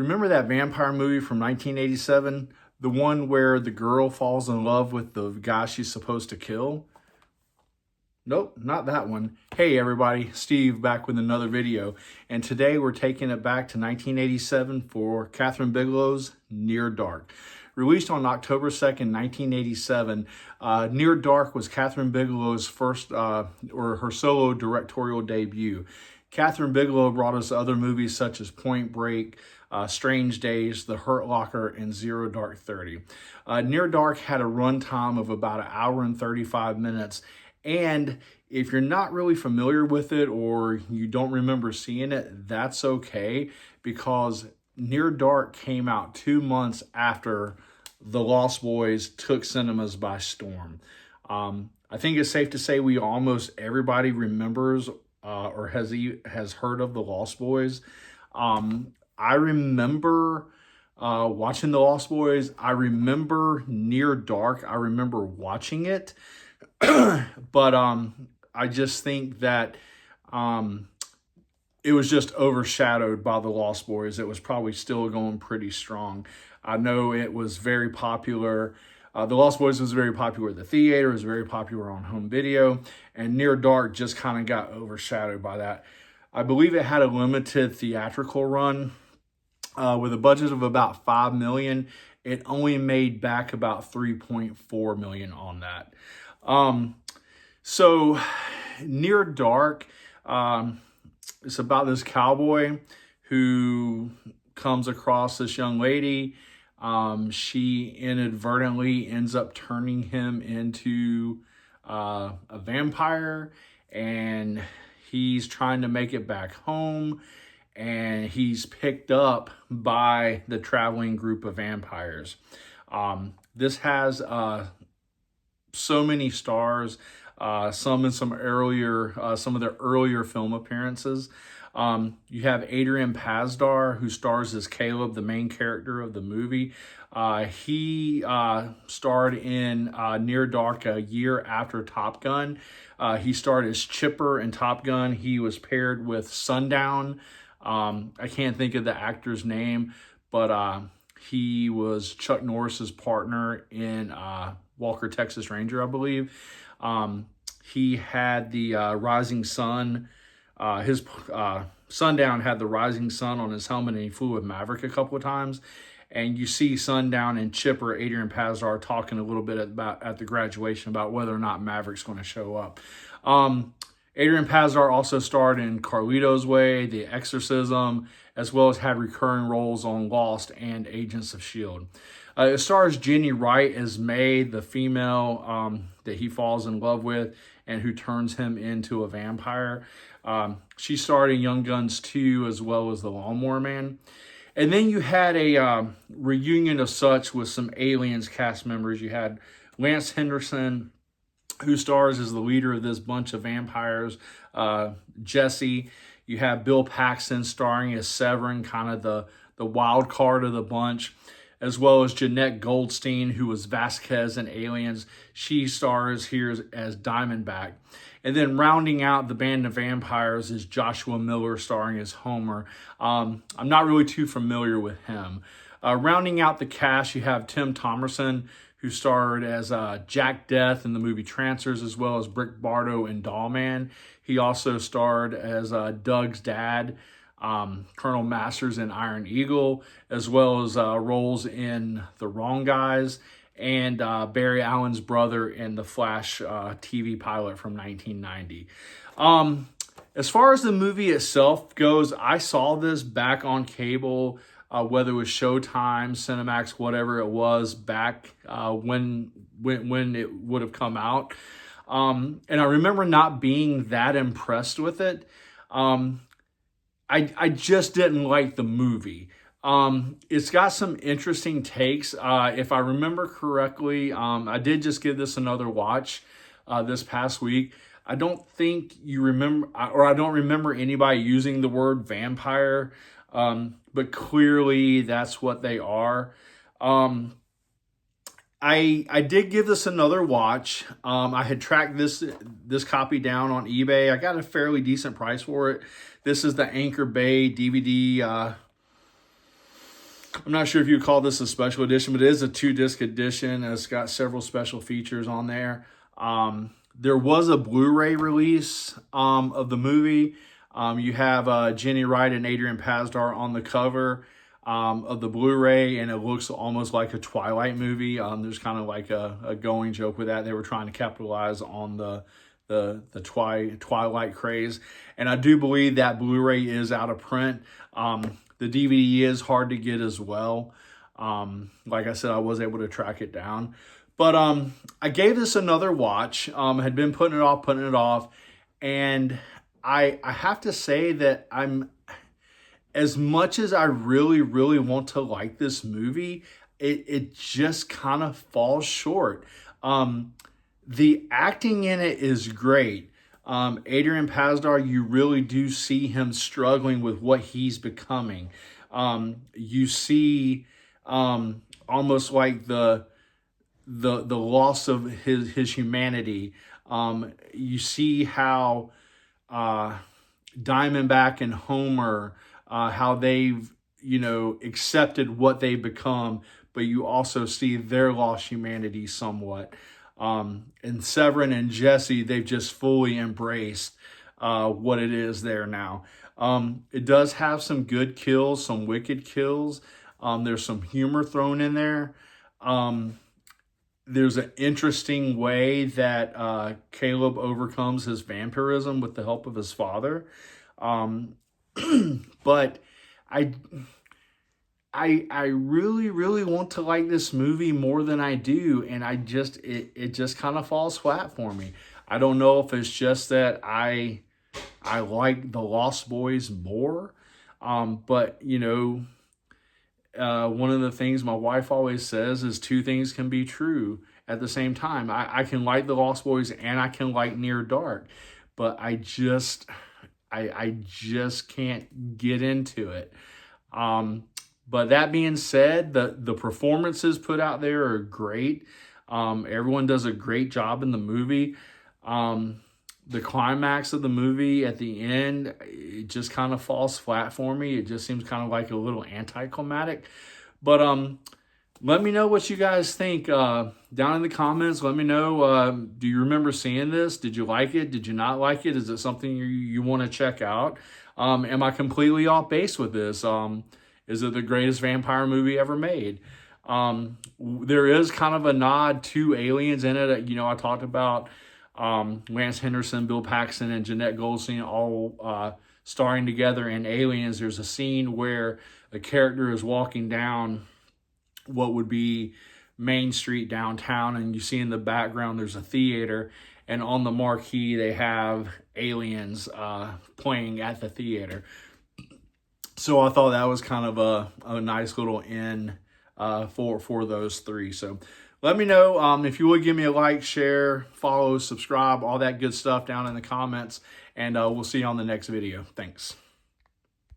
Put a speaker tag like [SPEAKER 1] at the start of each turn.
[SPEAKER 1] remember that vampire movie from 1987? The one where the girl falls in love with the guy she's supposed to kill? Nope, not that one. Hey everybody, Steve back with another video. And today we're taking it back to 1987 for Kathryn Bigelow's Near Dark. Released on October 2nd, 1987, Near Dark was Kathryn Bigelow's first, or her solo directorial debut. Kathryn Bigelow brought us other movies such as Point Break, Strange Days, The Hurt Locker, and Zero Dark 30. Near Dark had a runtime of about 1 hour and 35 minutes. And if you're not really familiar with it or you don't remember seeing it, that's okay, because Near Dark came out 2 months after The Lost Boys took cinemas by storm. I think it's safe to say almost everybody remembers or has heard of The Lost Boys. I remember watching The Lost Boys. I remember Near Dark. I remember watching it. But I just think that it was just overshadowed by The Lost Boys. It was probably still going pretty strong. I know it was very popular. The Lost Boys was very popular at the theater. It was very popular on home video. And Near Dark just kind of got overshadowed by that. I believe it had a limited theatrical run with a budget of about $5 million. It only made back about $3.4 million on that. So Near Dark, it's about this cowboy who comes across this young lady. She inadvertently ends up turning him into a vampire, and he's trying to make it back home, and he's picked up by the traveling group of vampires. This has so many stars, some of their earlier film appearances. You have Adrian Pasdar, who stars as Caleb, the main character of the movie. He starred in Near Dark a year after Top Gun. He starred as Chipper in Top Gun. He was paired with Sundown. I can't think of the actor's name, but he was Chuck Norris's partner in Walker, Texas Ranger, I believe. He had the Rising Sun. His Sundown had the Rising Sun on his helmet, and he flew with Maverick a couple of times. And you see Sundown and Chipper, Adrian Pasdar, talking a little bit about at the graduation about whether or not Maverick's going to show up. Adrian Pasdar also starred in Carlito's Way, The Exorcism, as well as had recurring roles on Lost and Agents of S.H.I.E.L.D. It stars Jenny Wright as May, the female that he falls in love with and who turns him into a vampire. She starred in Young Guns 2 as well as The Lawnmower Man. And then you had a reunion of such with some Aliens cast members. You had Lance Henderson, who stars as the leader of this bunch of vampires, Jesse. You have Bill Paxton starring as Severin, kind of the wild card of the bunch, as well as Jeanette Goldstein, who was Vasquez in Aliens. She stars here as Diamondback. And then rounding out the band of vampires is Joshua Miller starring as Homer. I'm not really too familiar with him. Rounding out the cast, you have Tim Thomerson, who starred as Jack Death in the movie Trancers, as well as Brick Bardo in Dollman. He also starred as Doug's dad, Colonel Masters in Iron Eagle, as well as roles in The Wrong Guys and Barry Allen's brother in the Flash TV pilot from 1990. As far as the movie itself goes, I saw this back on cable, whether it was Showtime, Cinemax, whatever it was, back when it would have come out. And I remember not being that impressed with it. I just didn't like the movie. It's got some interesting takes. If I remember correctly, I did just give this another watch this past week. I don't think you remember, or I don't remember anybody using the word vampire, but clearly that's what they are. I did give this another watch. I had tracked this copy down on eBay. I got a fairly decent price for it. This is the Anchor Bay DVD I'm not sure if you would call this a special edition, but it is a 2-disc edition. It's got several special features on there. There was a Blu-ray release of the movie. You have Jenny Wright and Adrian Pasdar on the cover of the Blu-ray, and it looks almost like a Twilight movie. There's kind of like a going joke with that. They were trying to capitalize on the Twilight craze. And I do believe that Blu-ray is out of print. The DVD is hard to get as well. Like I said, I was able to track it down. But I gave this another watch. Had been putting it off. And I have to say that as much as I really, really want to like this movie, it just kind of falls short. The acting in it is great. Adrian Pasdar, you really do see him struggling with what he's becoming. You see almost like the loss of his humanity. You see how Diamondback and Homer, how they've, accepted what they've become, but you also see their lost humanity somewhat. And Severin and Jesse, they've just fully embraced what it is there now. It does have some good kills, some wicked kills. There's some humor thrown in there. There's an interesting way that Caleb overcomes his vampirism with the help of his father. But I really, really want to like this movie more than I do, and it just kind of falls flat for me. I don't know if it's just that I like The Lost Boys more, but one of the things my wife always says is 2 things can be true at the same time. I can like The Lost Boys and I can like Near Dark, but I just can't get into it. But that being said, the performances put out there are great. Everyone does a great job in the movie. The climax of the movie at the end, it just kind of falls flat for me. It just seems kind of like a little anticlimactic. But let me know what you guys think down in the comments. Let me know, do you remember seeing this? Did you like it? Did you not like it? Is it something you want to check out? Am I completely off base with this? Is it the greatest vampire movie ever made? There is kind of a nod to Aliens in it. I talked about Lance Henderson, Bill Paxton, and Jeanette Goldstein all starring together in Aliens. There's a scene where a character is walking down what would be Main Street downtown, and you see in the background there's a theater, and on the marquee they have Aliens playing at the theater. So I thought that was kind of a nice little in for those 3. So let me know if you would give me a like, share, follow, subscribe, all that good stuff down in the comments. And we'll see you on the next video. Thanks.